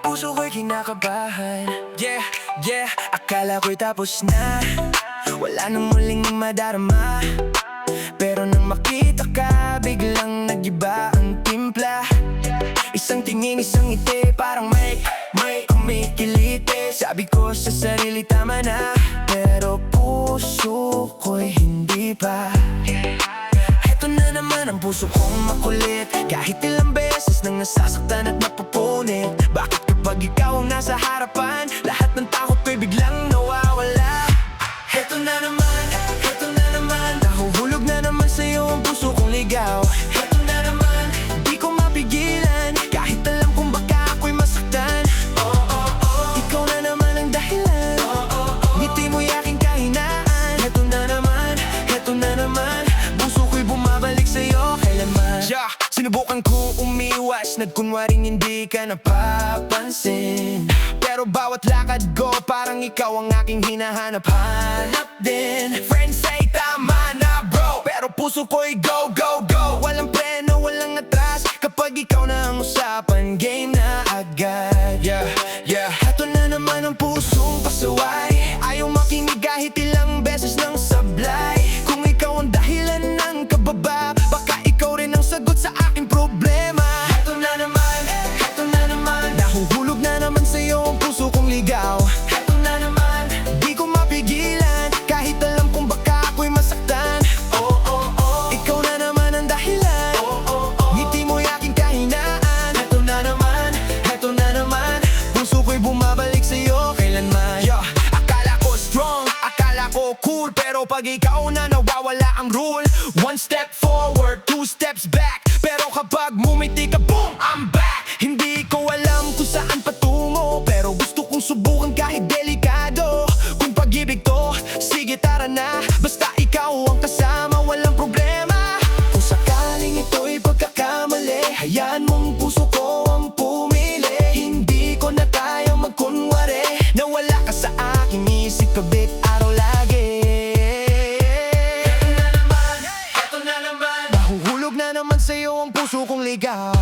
puso ko'y kinakabahan. Yeah, yeah, akala ko'y tapos na, wala nang muling madarama. Pero nang makita ka, biglang nag-iba ang timpla. Isang tingin, isang ngiti, parang may kumikiliti. Sabi ko sa sarili, tama na, pero puso ko'y hindi pa. Heto na naman ang puso kong makulit, kahit ilang beses nang nasasaktan at napupunit. Bakit kapag ikaw ang nasa harapan, lahat ng takot ko'y biglang nawawala? Heto na naman, nahuhulog na naman sa'yo ang puso kong ligaw. Heto na naman, di ko mapigilan, kahit alam kong baka ako'y masaktan. Ikaw na naman ang dahilan, ngiti mo'y aking kahinaan. Heto na naman, puso ko'y bumabalik sa'yo kailanman. Sinubukan kong umiwas, nagkunwaring hindi ka napapansin. Pero bawat lakad ko, parang ikaw ang aking hinahanap-hanap din. Friends say tama na bro, pero puso ko'y go, go, go. Walang preno, walang atras, kapag ikaw na ang usapan, game na agad. Yeah, yeah. Heto na naman ang pusong pasaway, ayaw makinig kahit ilang beses ng sablay. Kung ikaw ang dahilan ng kababa, baka ikaw rin ang sagot sa aking problema. Heto na naman, nahuhulog na naman sa'yo ang puso kong ligaw. Heto na naman, di ko mapigilan, kahit alam kong baka ako'y masaktan. Ikaw na naman ang dahilan, ngiti mo'y aking kahinaan. Heto na naman, puso ko'y bumabalik sa'yo kailanman. Akala ko strong, akala ko cool, pero pag ikaw na nawawala ang rule. One step forward, two steps back, pero kapag mumiti ka, boom, I'm back. Hindi ko alam kung saan patungo, pero gusto kong subukan kahit delikado. Kung pag-ibig to, sige tara na, basta ikaw ang kasama, walang problema. Kung sakaling ito'y pagkakamali, hayaan mong puso ko ang pumili. Hindi ko na kayang magkunwari na wala ka sa aking isip, kabit araw lagi. Heto na naman, nahuhulog na naman sa'yo ang puso kong ligaw.